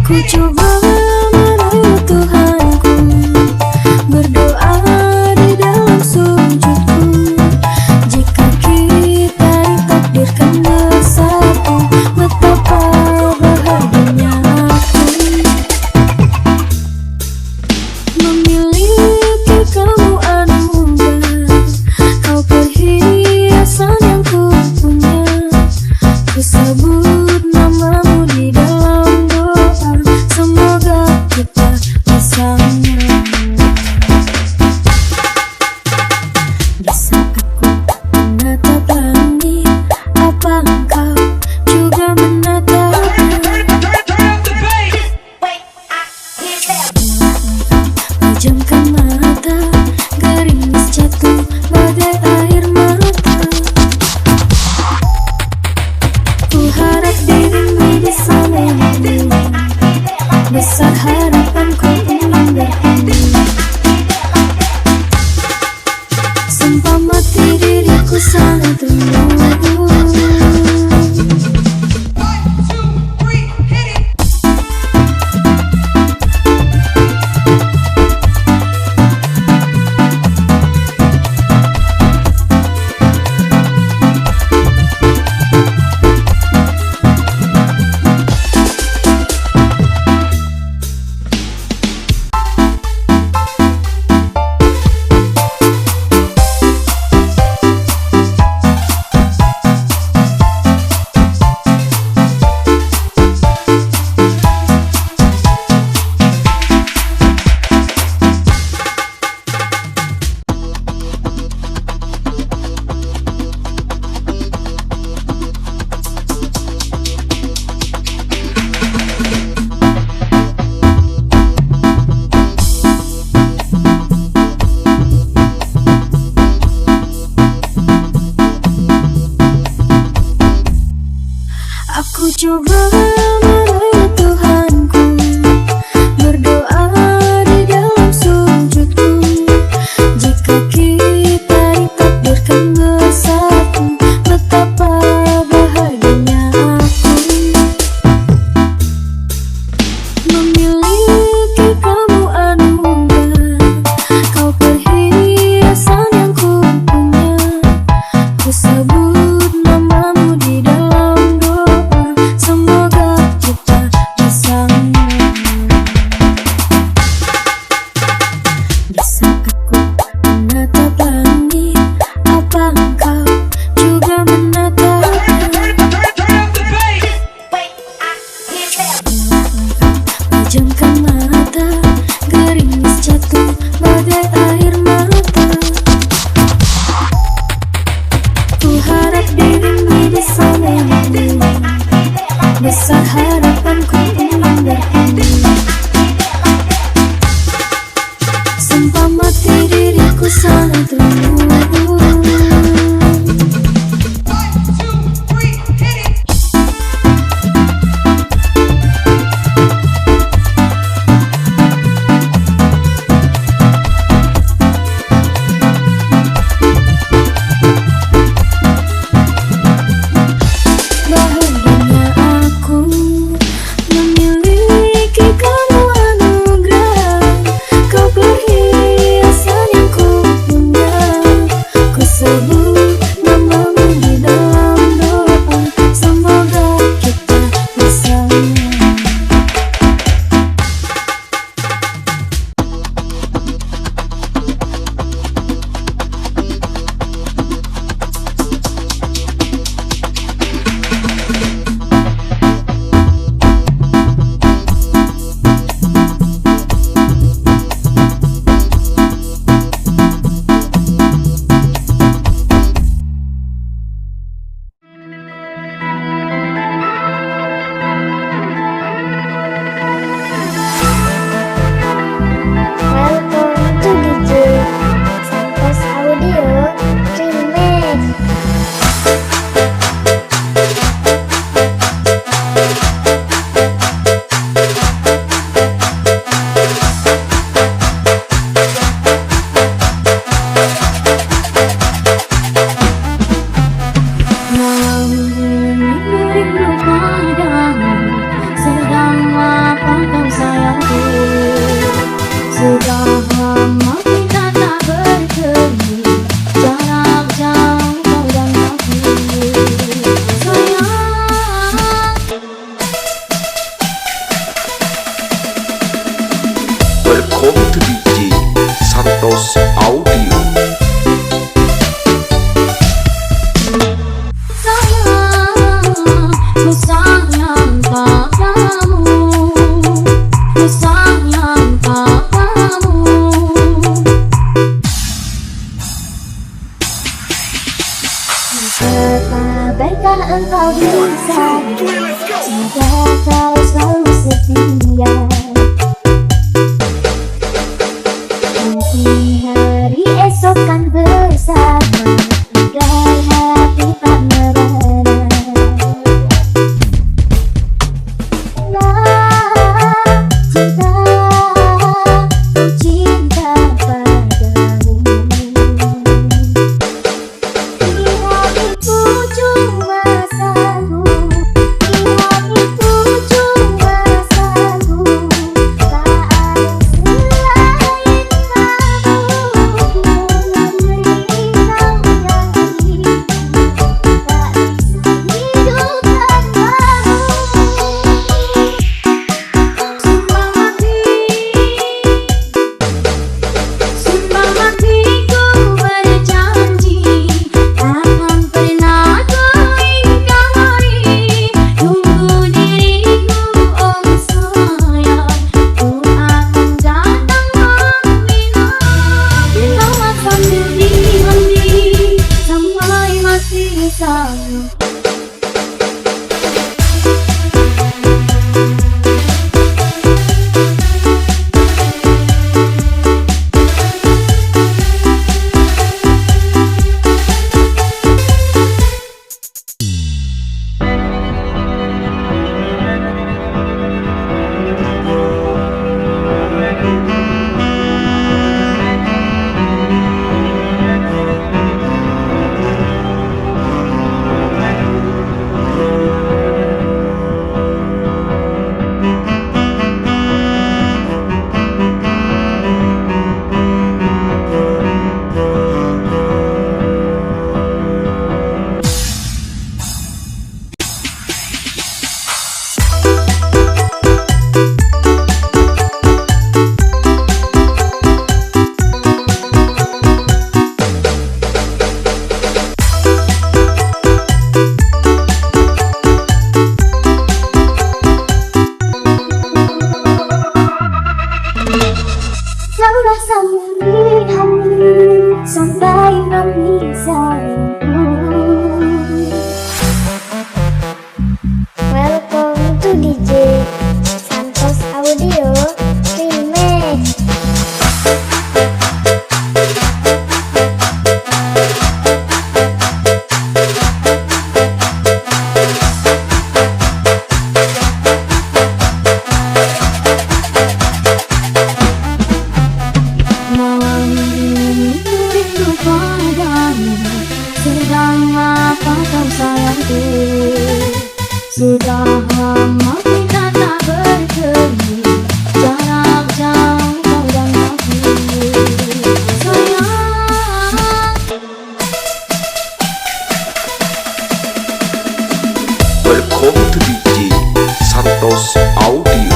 Ku coba merawat Tuhanku, berdoa di dalam sujudku. Jika kita ditakdirkan bersatu, betapa bahagianya aku memiliki kamu anugerah. Kau perhiasan yang ku punya. Ku sebut namamu di dalam doa, semoga kita bersama. Bisakah ku menatap langit? Apa engkau juga menatapnya? Pejamkan mata, gerimis jatuh bagai air mata. Ku harap dirimu di sana, besar harapanku ingin bertemu. Sumpah mati diriku sangat rindu. Aku coba merawat Tuhanku, berdoa di dalam sujudku. Jika kita ditakdirkan bersatu, betapa bahagianya aku memiliki kamu anugerah. Kau perhiasan yang ku punya. Ku sebut namamu di dalam doa, semoga kita bersama. Bisakah ku menatap langit? Apa engkau juga menatapnya? Pejamkan mata, gerimis jatuh bagai air mata. Ku harap dirimu di sana, besar harapanku ingin bertemu. Sumpah mati diriku sangat rindu. Bahagianya aku memiliki kamu anugerah. Kau perhiasan yang ku punya. Ku sebut namamu di dalam doa, semoga kita bersama. Welcome to DJ Santos Audio. Betapa engkau bisa, semoga kau selalu setia. Nanti hari esok kan bersama, bagai hati tak merana. Cinta, cinta padamu. Sampai nanti Welcome to DJ Santos Audio Remix. Sedang apa kau sayangku? Sudah lama kita tak bertemu, jarak jauh kau dan aku. Sayang, Welcome to DJ Santos Audio.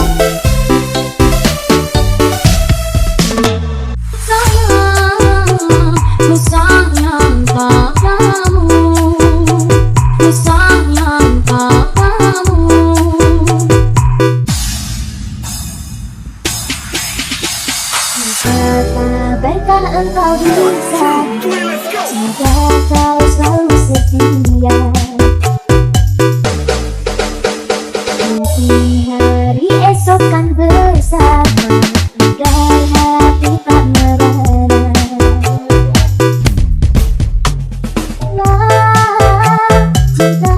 ku sayang padamu, ku sayang padamu. Betapa engkau bisa, semoga kau selalu setia. Nanti hari esok kan bersama, bagai hati tak merana. Cinta,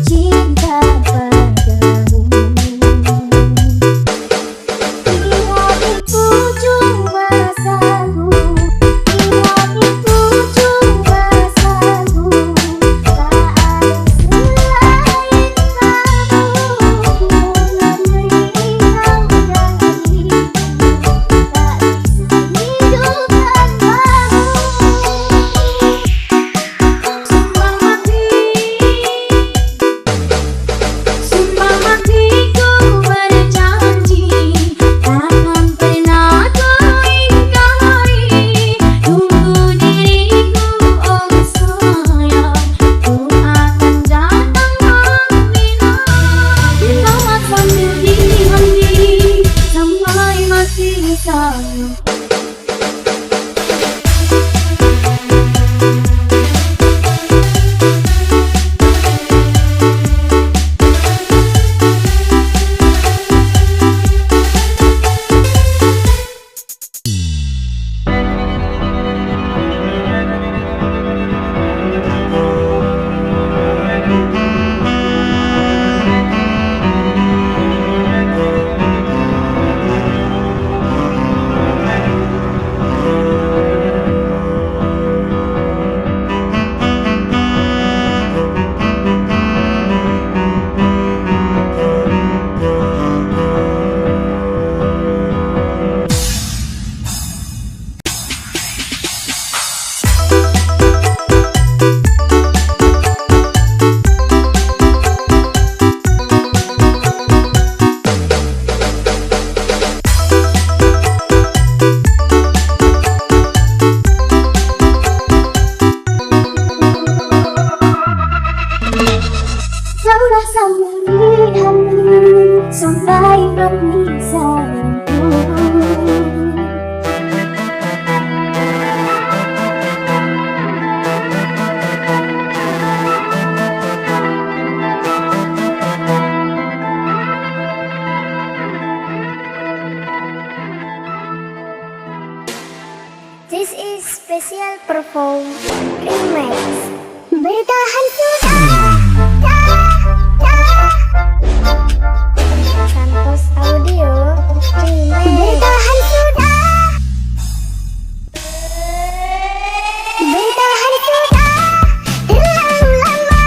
cinta padamu. Di hatiku cuma satu, di hatiku cuma satu. Tak ada selain kamu, ku memberi Rabbi sayangku. This is special perform remix. Bertahan sudah, Santos Audio remix. Bertahan sudah, bertahan sudah, terlalu lama,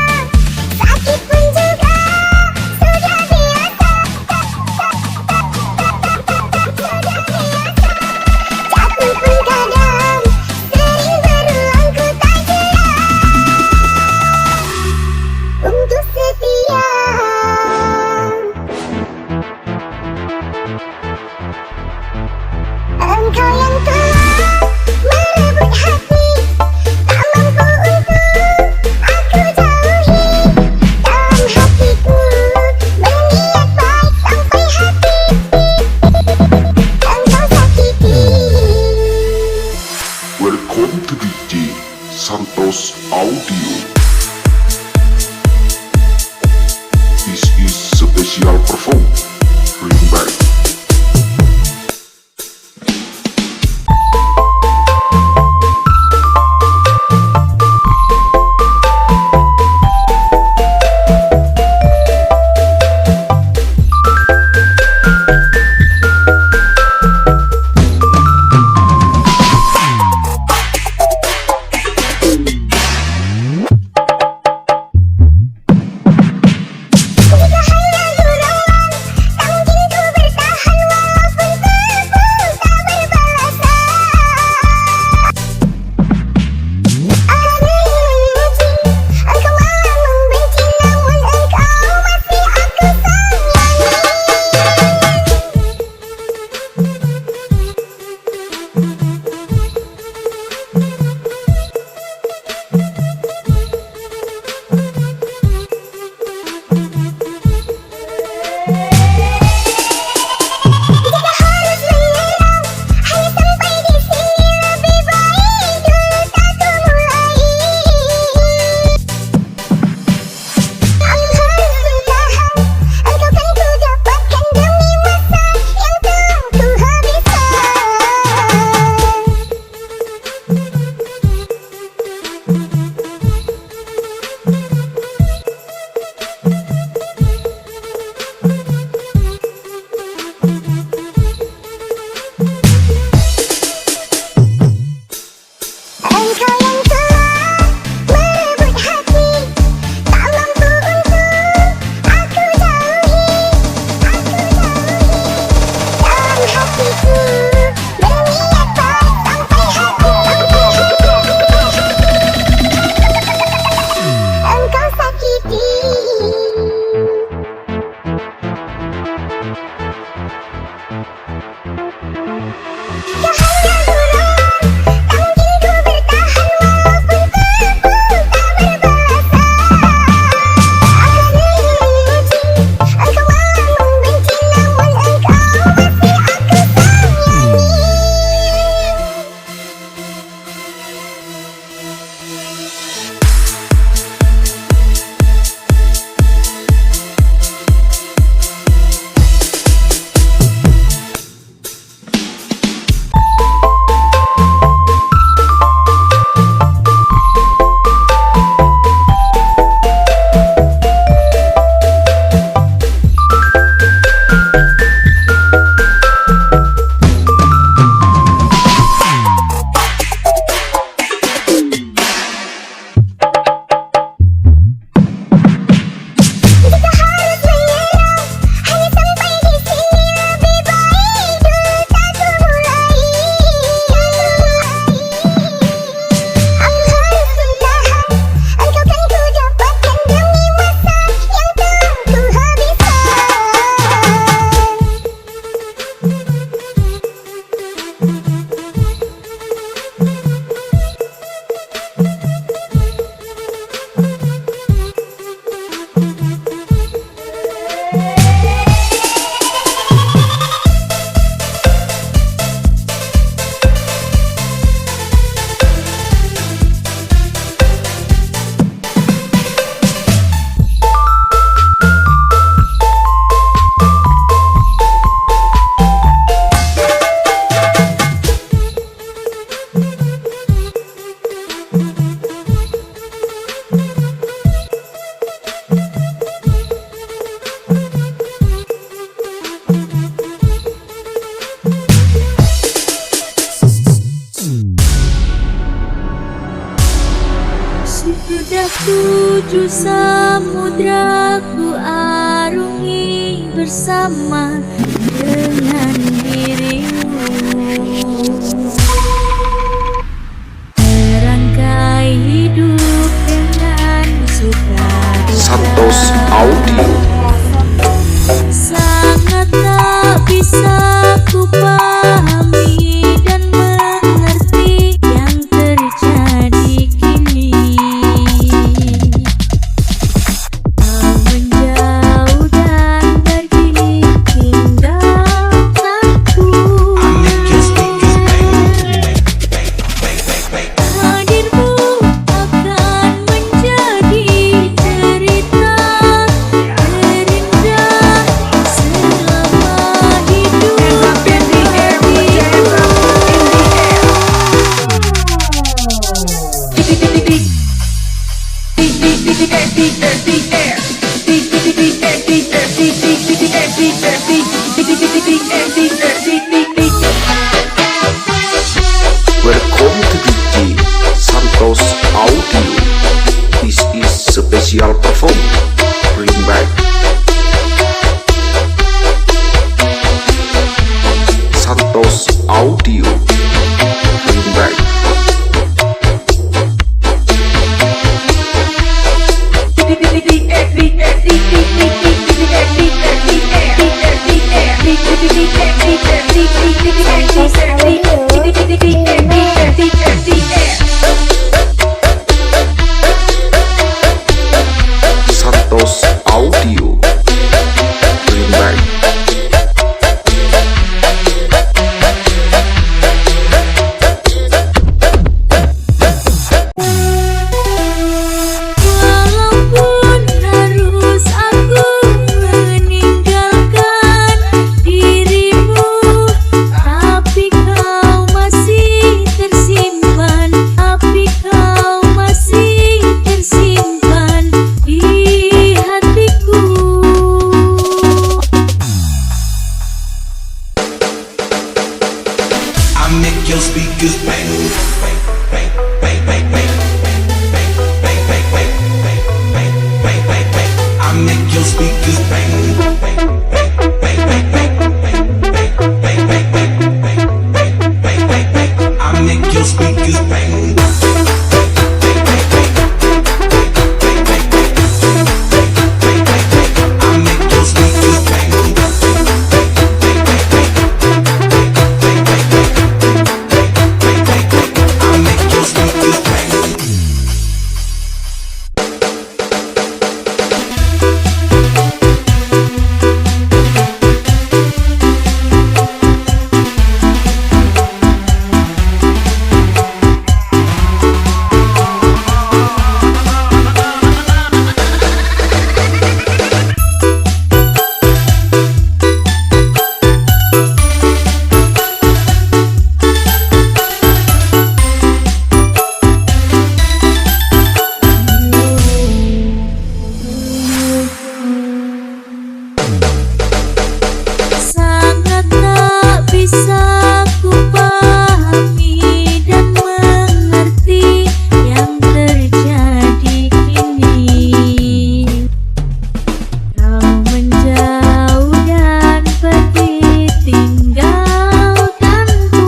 sakit pun juga sudah biasa, jatuh pun kadang sering berulang, ku tak jelas untuk setia. Engkau yang telah merebut hati, tak mampu untuk aku jauhi. Dalam hatiku berniat baik sampai hati engkau sakiti. Welcome to DJ Santos Audio. This is special perform remix. Jika hanya gerangan, tak mungkin ku bertahan walaupun terpuruk tak berbalasan. Aku memuji, engkau malah membenci, namun engkau masih aku sayangi. Jika harus menyerang, hanya sampai di sini, lebih baik dulu satu mulai. Aku harus bertahan, engkau kan ku dapatkan demi masa yang telah ku habiskan. Engkau yang telah merebut hati, tak mampu untuk aku jauhi. Dalam hatiku berniat baik sampai hati engkau sakiti. Jika hanya gerangan, tak mungkin ku bertahan walaupun terpuruk tak berbalasan. Aku memuji, engkau malah membenci, namun engkau masih aku sayangi. tujuh samudra ku arungi bersama dengan dirimu. Merangkai hidup dengan suka duka. Santos Audio. Sangat tak bisa ku pahami dan mengerti yang terjadi kini. Kau menjauh dan pergi tinggalkanku. Hadirmu akan menjadi cerita terindah selama hidup Welcome to DJ Santos Audio. This is special perform. Bring back Santos Audio. Bring back Santos Audio. Bring back Walaupun harus aku meninggalkan dirimu, tapi kau masih tersimpan, tapi kau masih tersimpan di hatiku. I make your speakers bang, bang, bang, bang, bang, bang, bang, bang, bang, bang, bang, bang, bang, bang, bang. I make your speakers bang, bang, bang, bang, bang, bang, bang, bang, bang, bang, bang, bang, bang, bang, bang. I make your speakers bang. Sangat tak bisa ku pahami dan mengerti yang terjadi kini. Kau menjauh dan pergi tinggalkanku.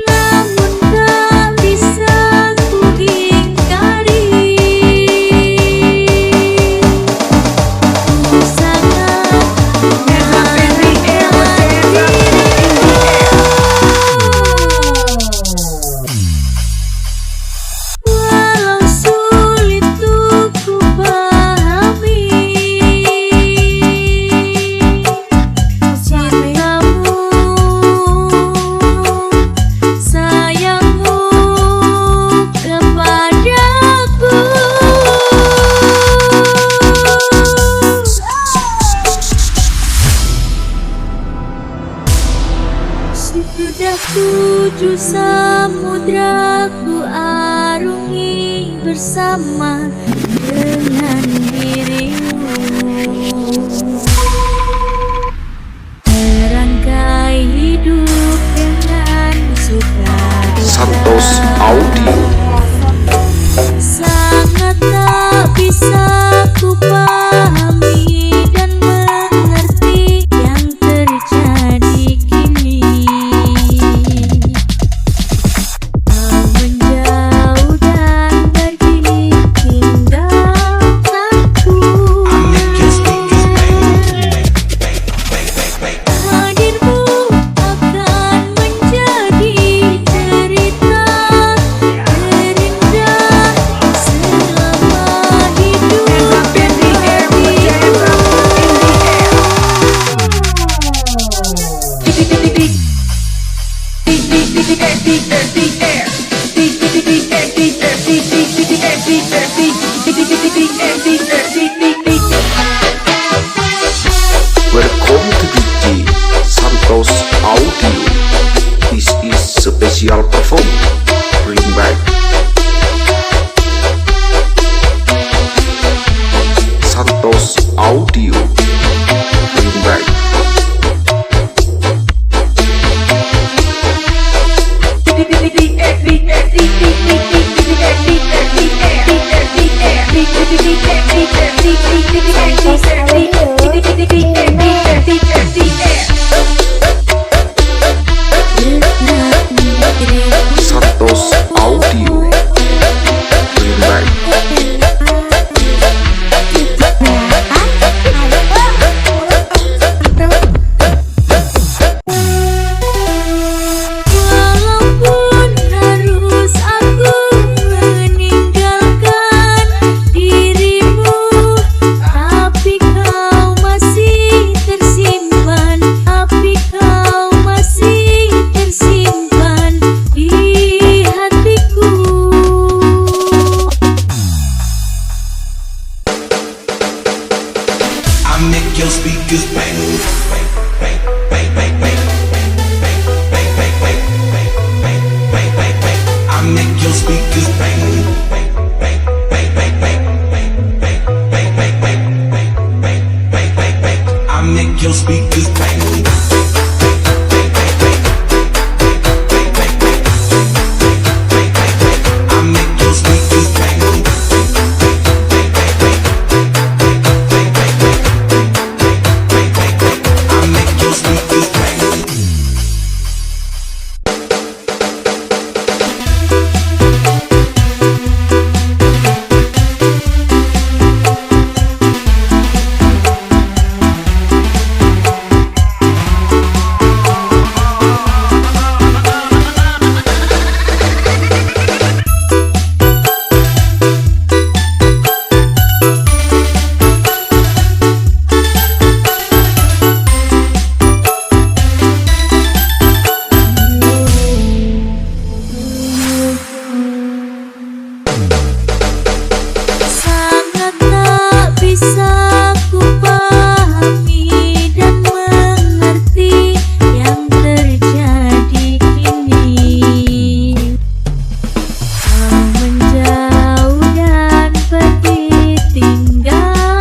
Namun tak bisa ku ingkari, ku sangat menyayangi dirimu. Walau sulit untuk ku pahami, cintamu, sayangmu kepadaku. Sudah tujuh samudra ku arungi bersama dengan dirimu. Merangkai hidup dengan suka duka. Santos Audio. Sangat tak bisa ku pahami dan mengerti yang terjadi kini. Kau menjauh dan pergi tinggalkanku. Hadirmu akan menjadi cerita terindah selama hidup Welcome to DJ Santos Audio. This is special performance. Bring back Santos Audio. Bring back Santos Audio. Bring back Walaupun harus aku meninggalkan dirimu, tapi kau masih tersimpan, tapi kau masih tersimpan di hatiku. I make your speakers bang, bang, bang, bang, bang, bang, bang, bang, bang, bang, bang, bang, bang, bang, bang. I make your speakers bang, bang, bang, bang, bang, bang, bang, bang, bang, bang, bang, bang, bang, bang, bang, bang. I make your speakers bang. I make your speakers bang. I make your speakers bang. Sangat tak bisa ku pahami dan mengerti yang terjadi kini. Kau menjauh dan pergi tinggalkanku.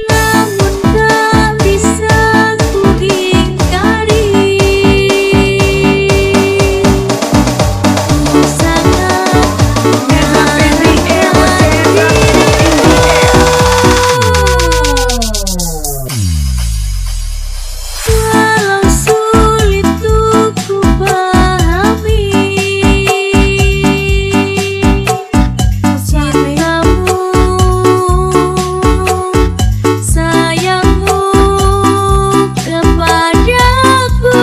Namun tak bisa ku ingkari, ku sangat menghargai dirimu. Walau sulit untuk ku pahami, cintamu, sayangmu kepadaku.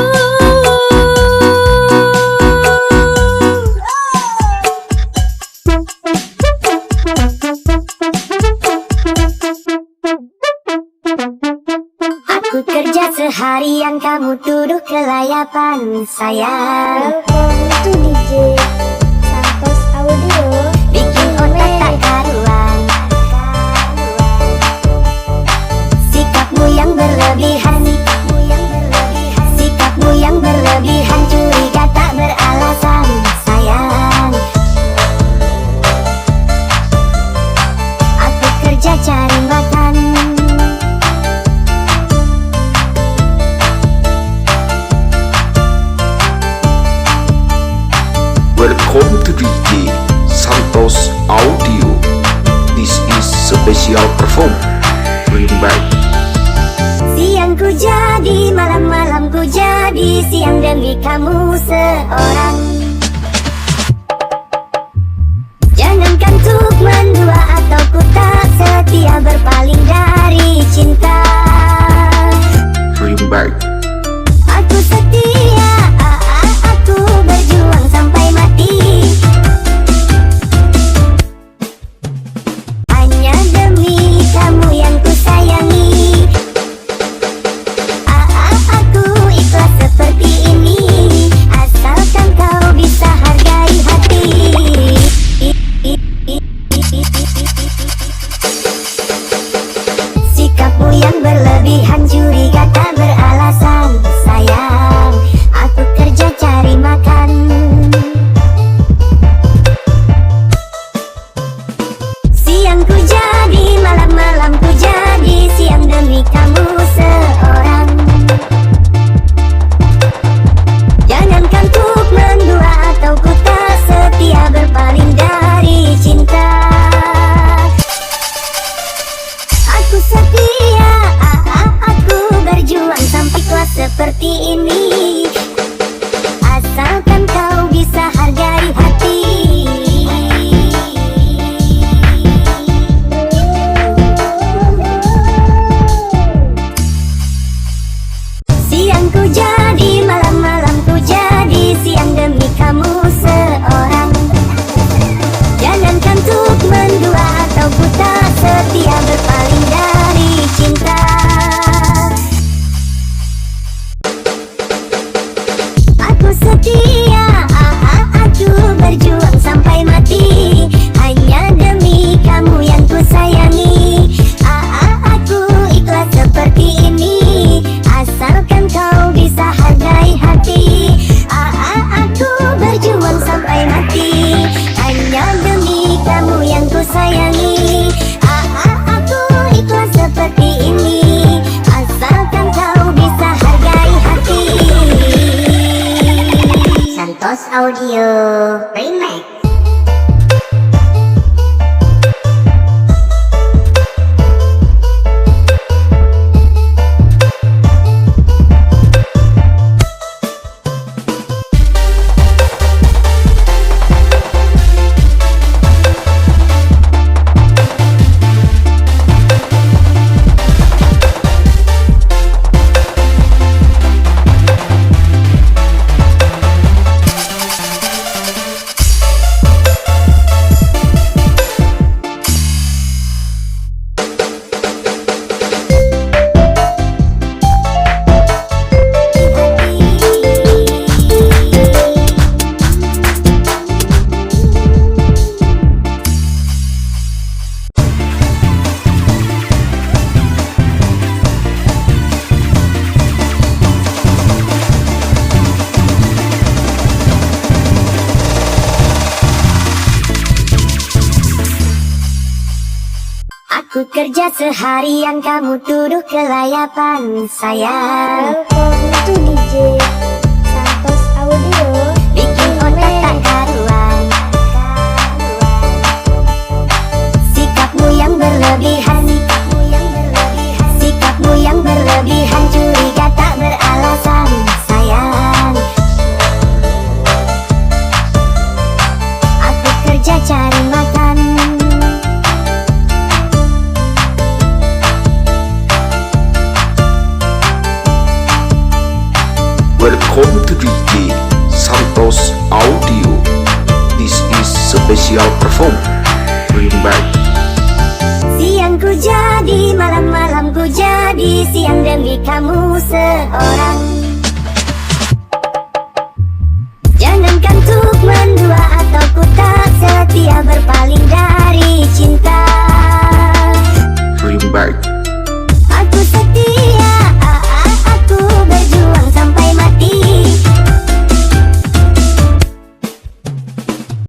Aku kerja seharian, kamu duduk ke layapan sayang. Welcome to DJ Santos Audio. Bikin otak tak karuan. Sikapmu yang berlebihan. Sikapmu yang berlebihan. Curiga tak beralasan, sayang. Aku kerja cari makan. Welcome to DJ Santos Audio. This is special perform. Bring back. Siang ku jadi, malam-malam ku jadi, siang demi kamu seorang. Jangankan untuk mendua atau ku tak setia, berpaling dari cinta. Bring back. Aku setia, aku berjuang sampai mati. Hanya demi kamu yang ku sayangi. Aku ikhlas seperti ini, asalkan kau bisa hargai hati. Sikapmu yang berlebihan, curiga tak beralasan, sayang. Aku kerja cari makan. Siang ku jadi, malam-malam ku jadi, siang demi kamu seorang. Jangankan untuk mendua atau ku tak setia, berpaling dari cinta. Aku setia, aku berjuang sampai tua seperti ini, asalkan kau bisa hargai hati. Siang ku jadi, malam-malam ku jadi, siang demi kamu seorang. Jangankan untuk mendua atau ku tak setia, berpaling dari cinta. Aku setia, aku berjuang sampai mati, hanya demi kamu yang ku sayangi. Aku ikhlas seperti ini, asalkan kau bisa hargai hati. Aku berjuang sampai mati, hanya demi kamu yang ku sayangi. Aku ikhlas seperti ini, asalkan kau bisa hargai hati. Santos Audio Remix. Ku kerja seharian, kamu tuduh kelayapan, sayang. Welcome to DJ Santos Audio. Bikin otak tak karuan. Sikapmu yang berlebihan. Sikapmu yang berlebihan, curiga tak beralasan, sayang. Aku kerja cari makan. Welcome to DJ Santos Audio. This is special perform. Bring back. Siang ku jadi, malam-malam ku jadi, siang demi kamu seorang. Jangankan untuk setia berpaling dari cinta. Remake. Aku setia, aku berjuang sampai mati.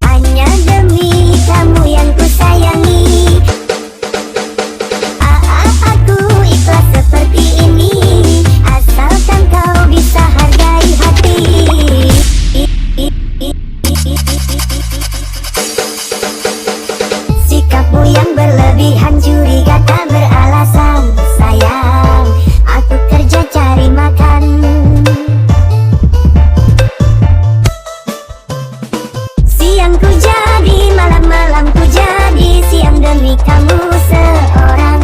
Hanya demi kamu yang ku sayangi. Aku ikhlas seperti ini, asalkan kau bisa hargai hati. Sikapmu yang berlebihan, curiga tak beralasan. Sayang, aku kerja cari makan. Siang ku jadi, malam-malam ku jadi, siang demi kamu seorang.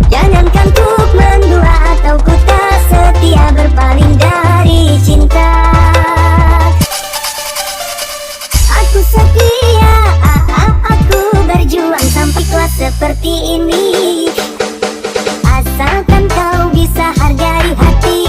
Jangankan tuk mendua atau ku tak setia berpaling dari cinta. Aku setia, aku berjuang sampai kelas seperti ini, asalkan kau bisa hargai hati.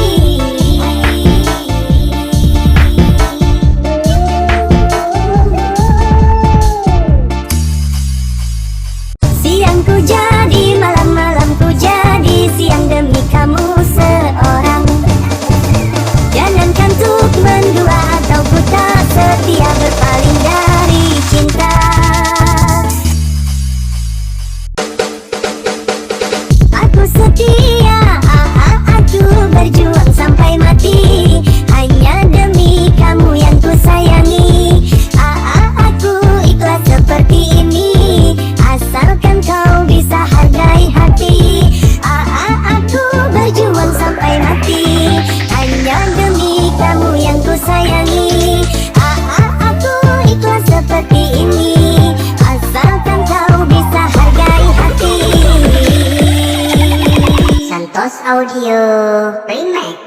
Siang ku jadi, malam-malam ku jadi, siang demi kamu seorang. Jangankan tuk mendua atau ku tak setia berpaling dari cinta. Aku setia, aku berjuang sampai mati. Hanya demi kamu yang ku sayangi. Aku ikhlas seperti ini, asalkan kau bisa hargai hati. Aku berjuang sampai mati. Hanya demi kamu yang ku sayangi. Aku ikhlas seperti ini, asalkan kau bisa hargai hati. Santos Audio Remake.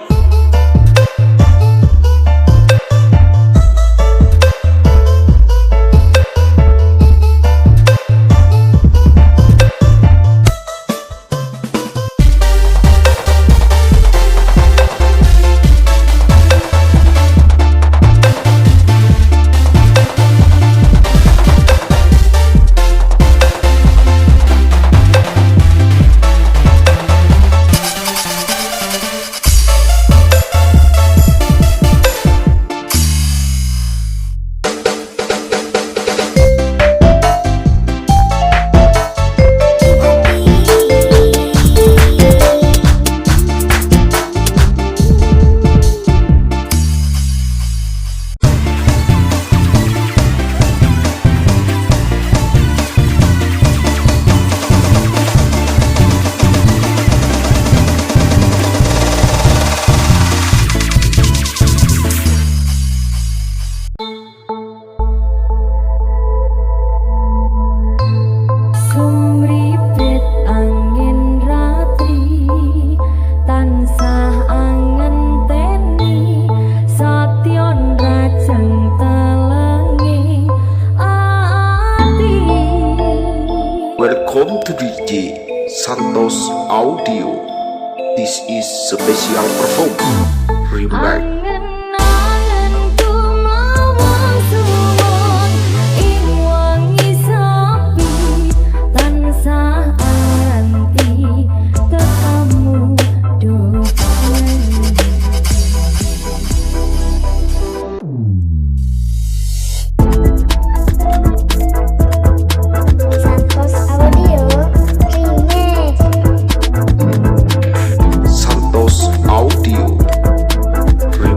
Sumripit angin ratri, tansah angen teni, satyon rajeng telengi ati. Welcome to DJ Santos Audio. This is special performance. Remake. Angen-angen kumawang suwon, ing wangi sepi, tansah anti tekamu dolen. Santos Audio Remake. Santos Audio. Remake.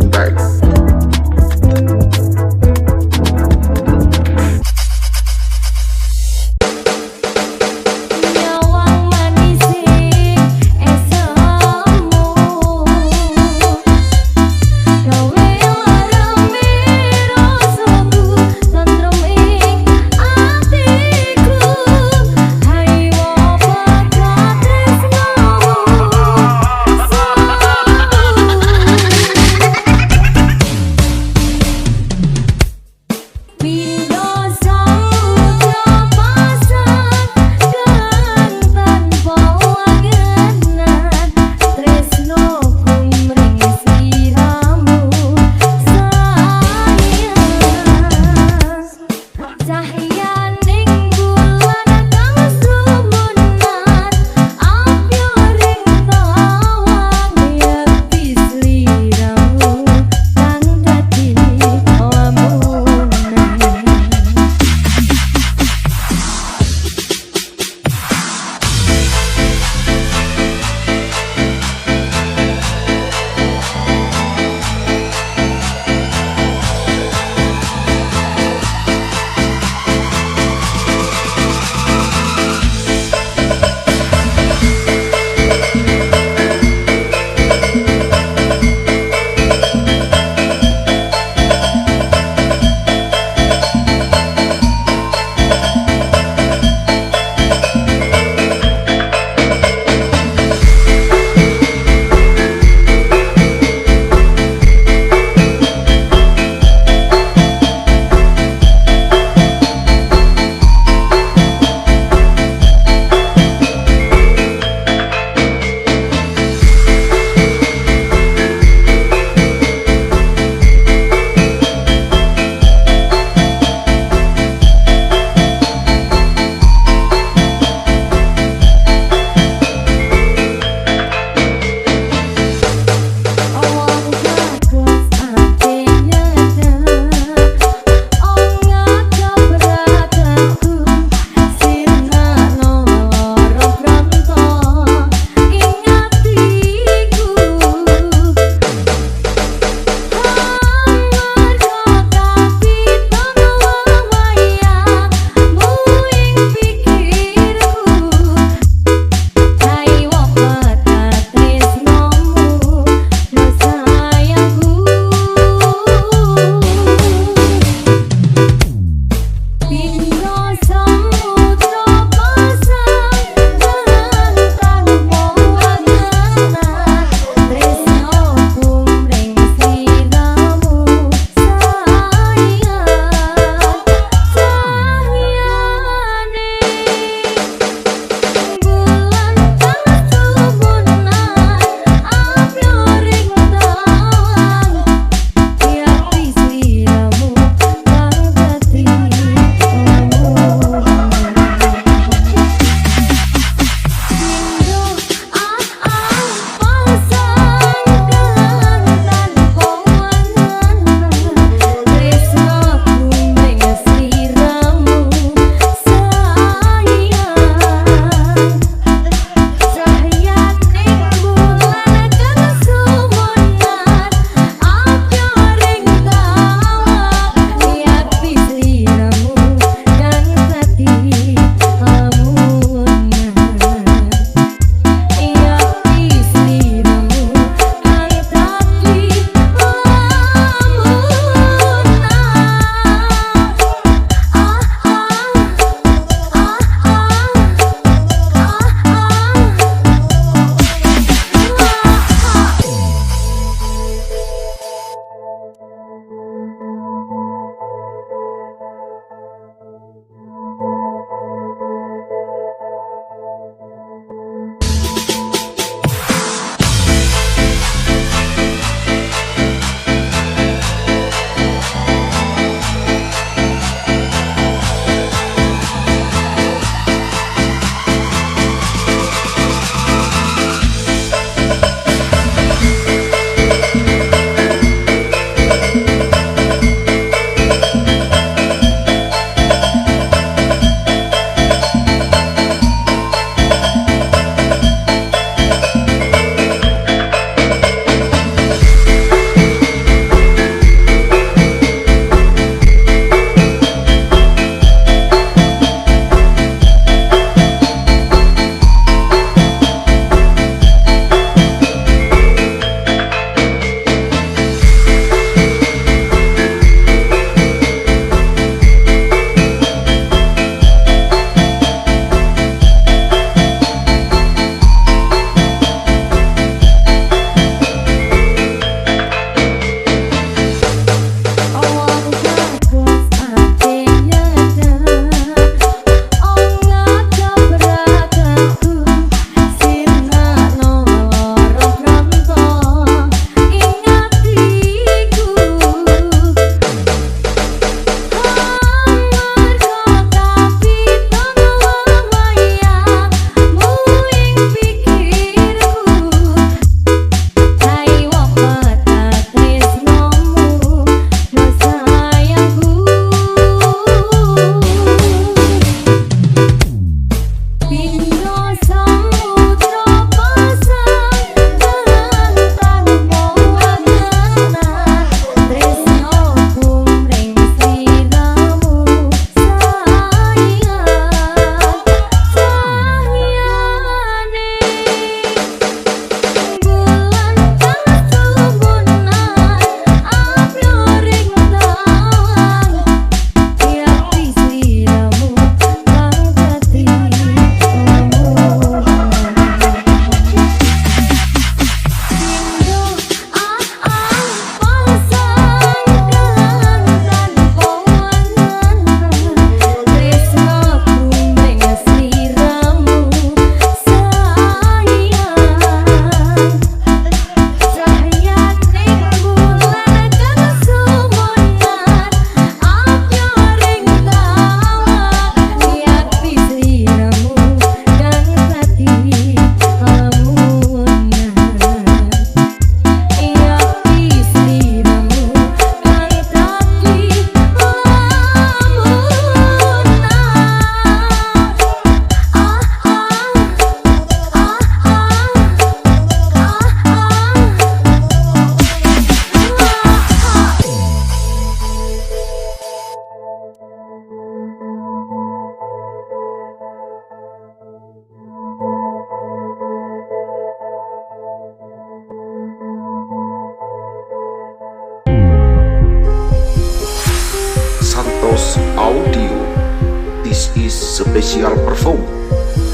This is special perform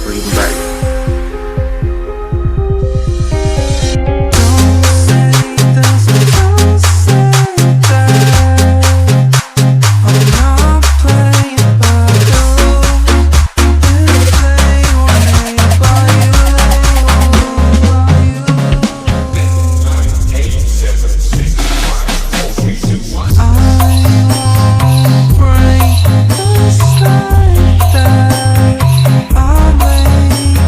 remake. Break the slide that I made.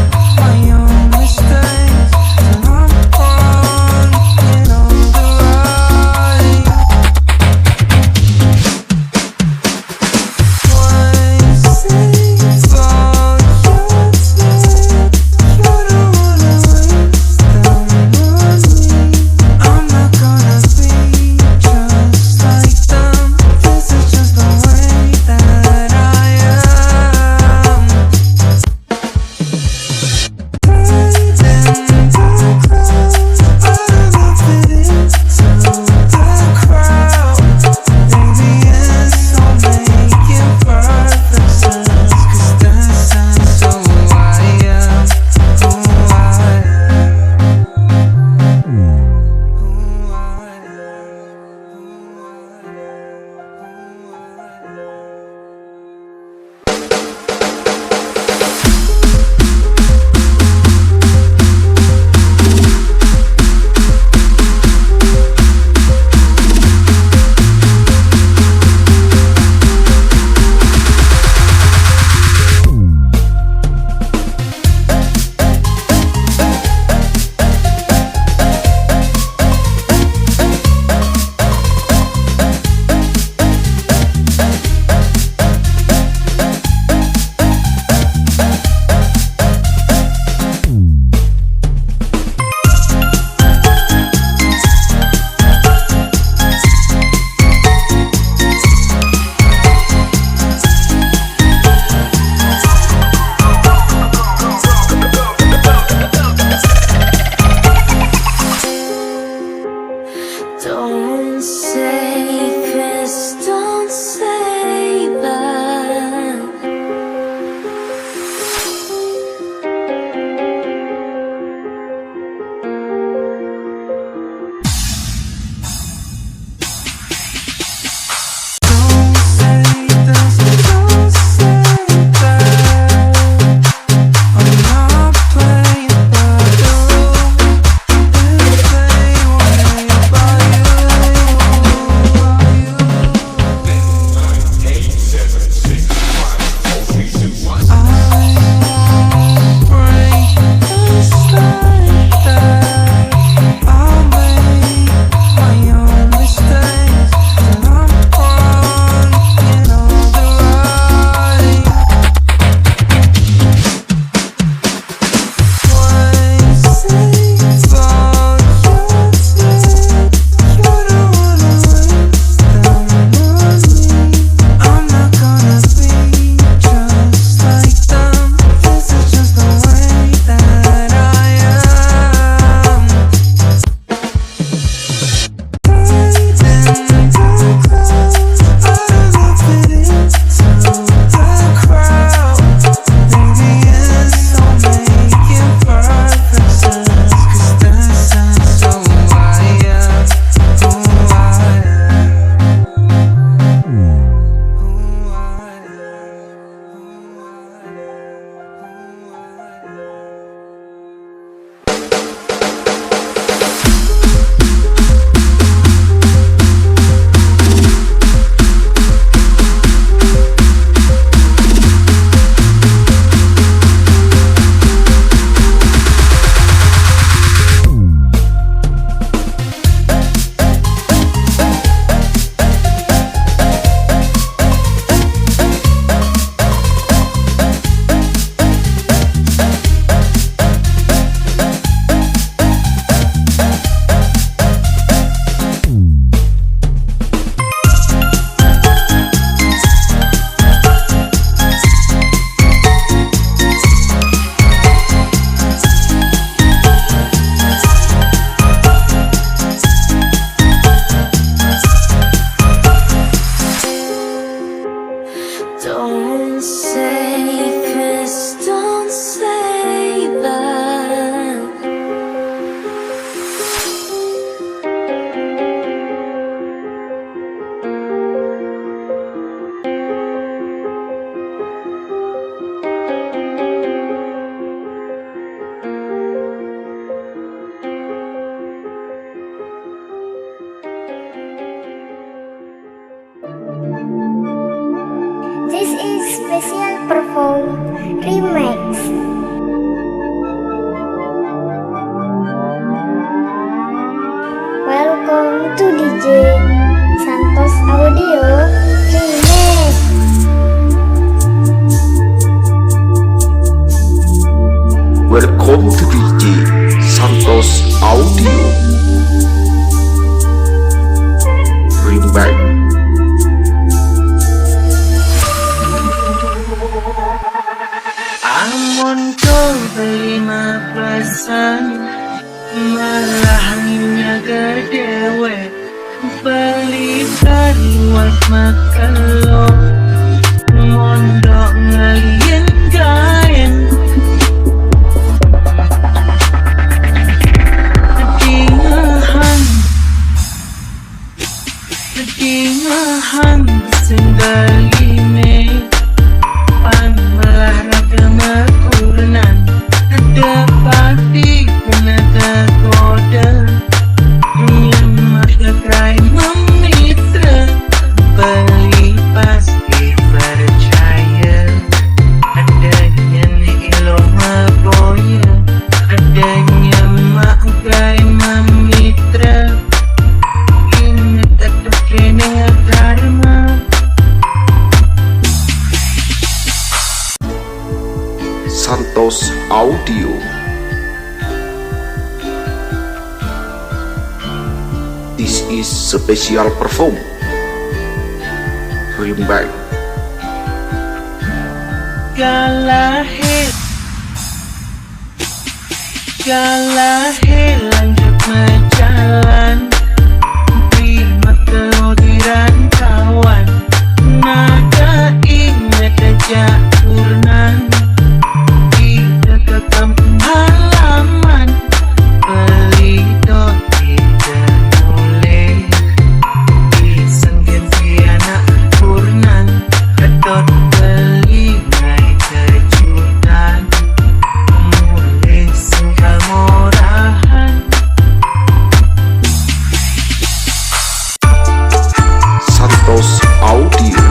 Home to DJ Santos Audio. Bring back. Amun kau terima pesan, malah hanya gedewe beli luas makan lo mondok ngalian gaen Kedingahan senggaline pan melara kemakunan ada pati kena tergoda mata krai memitra beli pasti percaya adanya ilo maboya adanya mak krai memitra ingat tetap kena karma. Santos Audio. This is special perform. Bring back. Galahir lanjut berjalan di kehadiran kawan nada ingat aja urnan di dekat kampung halaman beli dot tidak boleh disenggen si anak urnan kedot beli naik kejutan mulai singkal morahan. Santos Audio.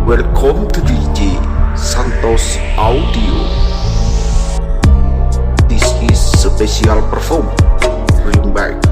Welcome to DJ Santos Audio. This is special perform. Bring back.